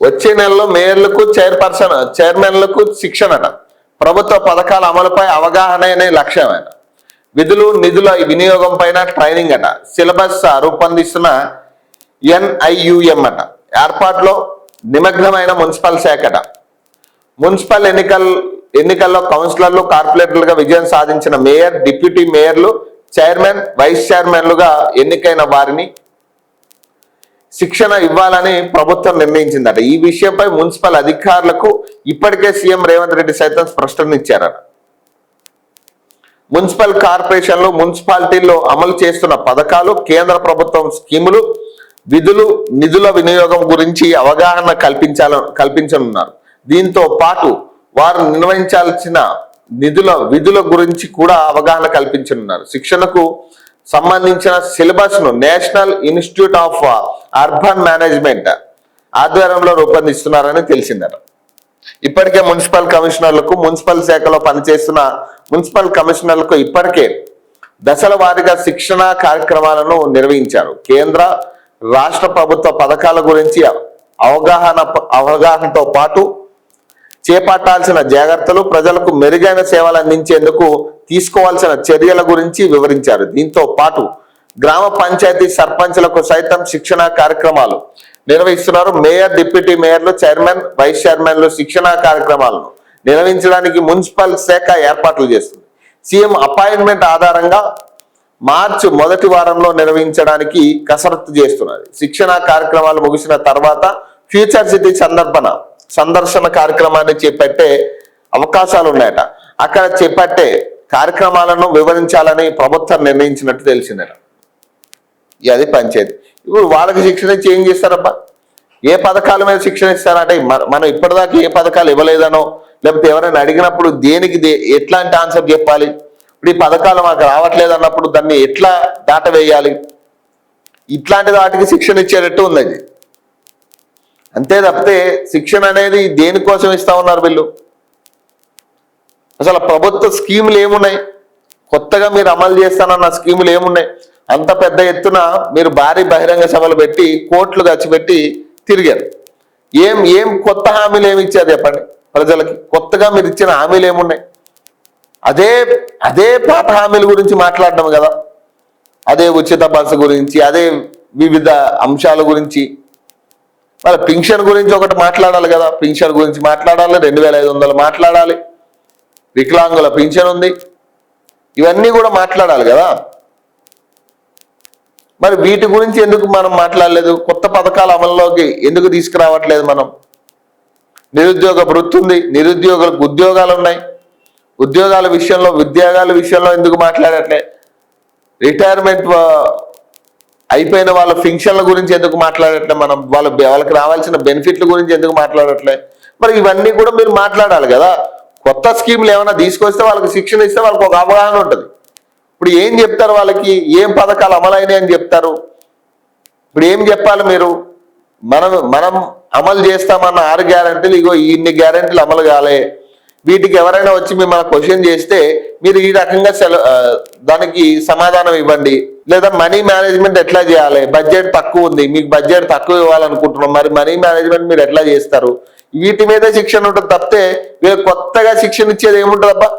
వచ్చే నెలలో మేయర్లకు చైర్మన్లకు శిక్షణట. ప్రభుత్వ పథకాల అమలుపై అవగాహన అనే లక్ష్యమట. విధులు నిధుల వినియోగం పైన ట్రైనింగ్ అట. సిలబస్ రూపొందిస్తున్న NIUM అట. ఏర్పాట్లో నిమగ్నమైన మున్సిపల్ శాఖట. మున్సిపల్ ఎన్నికల్లో కౌన్సిలర్లు, కార్పొరేటర్లుగా విజయం సాధించిన మేయర్, డిప్యూటీ మేయర్లు, చైర్మన్, వైస్ చైర్మన్లుగా ఎన్నికైన వారిని శిక్షణ ఇవ్వాలని ప్రభుత్వం నిర్ణయించిందట. ఈ విషయంపై మున్సిపల్ అధికారులకు ఇప్పటికే సీఎం రేవంత్ రెడ్డి సైతం స్పష్టన ఇచ్చారట. మున్సిపల్ కార్పొరేషన్లు, మున్సిపాలిటీల్లో అమలు చేస్తున్న పథకాలు, కేంద్ర ప్రభుత్వం స్కీములు, విధులు నిధుల వినియోగం గురించి అవగాహన కల్పించనున్నారు. దీంతో పాటు వారు నిర్వహించాల్సిన విధుల గురించి కూడా అవగాహన కల్పించనున్నారు. శిక్షణకు సంబంధించిన సిలబస్ ను national institute of urban management ఆధ్వర్యంలో రూపొందిస్తున్నారని తెలిసిందట. ఇప్పటికే మున్సిపల్ కమిషనర్లకు, మున్సిపల్ శాఖలో పనిచేస్తున్న మున్సిపల్ కమిషనర్లకు ఇప్పటికే దశల వారీగా శిక్షణ కార్యక్రమాలను నిర్వహించారు. కేంద్ర రాష్ట్ర ప్రభుత్వ పథకాల గురించి అవగాహనతో పాటు చేపట్టాల్సిన జాగ్రత్తలు, ప్రజలకు మెరుగైన సేవలు అందించేందుకు తీసుకోవాల్సిన చర్యల గురించి వివరించారు. దీంతో పాటు గ్రామ పంచాయతీ సర్పంచ్లకు సైతం శిక్షణ కార్యక్రమాలు నిర్వహిస్తున్నారు. మేయర్, డిప్యూటీ మేయర్లు, చైర్మన్, వైస్ చైర్మన్లు శిక్షణ కార్యక్రమాలను నిర్వహించడానికి మున్సిపల్ శాఖ ఏర్పాట్లు చేస్తుంది. సీఎం అపాయింట్మెంట్ ఆధారంగా మార్చి మొదటి వారంలో నిర్వహించడానికి కసరత్తు చేస్తున్నది. శిక్షణ కార్యక్రమాలు ముగిసిన తర్వాత ఫ్యూచర్ సిటీ సందర్శన కార్యక్రమాన్ని చేపట్టే అవకాశాలు ఉన్నాయట. అక్కడ చేపట్టే కార్యక్రమాలను వివరించాలని ప్రభుత్వం నిర్ణయించినట్టు తెలిసిందట. అది పంచాయతీ. ఇప్పుడు వాళ్ళకి శిక్షణ ఇచ్చి ఏం చేస్తారబ్బా? ఏ పథకాల మీద శిక్షణ ఇస్తారంటే మనం ఇప్పటిదాకా ఏ పథకాలు ఇవ్వలేదనో, లేకపోతే ఎవరైనా అడిగినప్పుడు దేనికి ఎట్లాంటి ఆన్సర్ చెప్పాలి, ఇప్పుడు ఈ పథకాలు మాకు రావట్లేదు అన్నప్పుడు దాన్ని ఎట్లా దాటవేయాలి, ఇట్లాంటి వాటికి శిక్షణ ఇచ్చేటట్టు ఉంది. అంతే తప్పితే శిక్షణ అనేది దేనికోసం ఇస్తా ఉన్నారు వీళ్ళు? అసలు ప్రభుత్వ స్కీములు ఏమున్నాయి? కొత్తగా మీరు అమలు చేస్తానన్న స్కీములు ఏమున్నాయి? అంత పెద్ద ఎత్తున మీరు భారీ బహిరంగ సభలు పెట్టి కోట్లు ఖర్చు పెట్టి తిరిగారు. ఏం కొత్త హామీలు ఏమి ఇచ్చారు చెప్పండి ప్రజలకి? కొత్తగా మీరు ఇచ్చిన హామీలు ఏమున్నాయి? అదే పాత హామీల గురించి మాట్లాడడం కదా. అదే ఉచిత బస్సు గురించి, అదే వివిధ అంశాల గురించి. వాళ్ళ పింఛన్ గురించి ఒకటి మాట్లాడాలి కదా. పింఛన్ గురించి మాట్లాడాలి, 2500 మాట్లాడాలి, వికలాంగుల పింఛన్ ఉంది, ఇవన్నీ కూడా మాట్లాడాలి కదా. మరి వీటి గురించి ఎందుకు మనం మాట్లాడలేదు? కొత్త పథకాల అమల్లోకి ఎందుకు తీసుకురావట్లేదు మనం? నిరుద్యోగ భృతి ఉంది, నిరుద్యోగులకు ఉద్యోగాలు ఉన్నాయి, ఉద్యోగాల విషయంలో ఎందుకు మాట్లాడట్లే? రిటైర్మెంట్ అయిపోయిన వాళ్ళ పెన్షన్ల గురించి ఎందుకు మాట్లాడట్లే మనం? వాళ్ళకి రావాల్సిన బెనిఫిట్ల గురించి ఎందుకు మాట్లాడట్లే? మరి ఇవన్నీ కూడా మీరు మాట్లాడాలి కదా. కొత్త స్కీములు ఏమైనా తీసుకొస్తే వాళ్ళకి శిక్షణ ఇస్తే వాళ్ళకి ఒక అవగాహన ఉంటుంది. ఇప్పుడు ఏం చెప్తారు వాళ్ళకి? ఏం పథకాలు అమలైనాయి అని చెప్తారు? ఇప్పుడు ఏం చెప్పాలి మీరు? మనం అమలు చేస్తామన్న 6 గ్యారెంటీలు, ఇగో ఇన్ని గ్యారెంటీలు అమలు కాలే, వీటికి ఎవరైనా వచ్చి మిమ్మల్ని క్వశ్చన్ చేస్తే మీరు ఈ రకంగా దానికి సమాధానం ఇవ్వండి. లేదా మనీ మేనేజ్మెంట్ ఎట్లా చేయాలి? బడ్జెట్ తక్కువ ఉంది, మీకు బడ్జెట్ తక్కువ ఇవ్వాలనుకుంటున్నాం, మరి మనీ మేనేజ్మెంట్ మీరు ఎట్లా చేస్తారు? వీటి మీద శిక్షణ ఉంటుంది తప్పితే వీళ్ళు కొత్తగా శిక్షణ ఇచ్చేది ఏముంటుందబ్బా?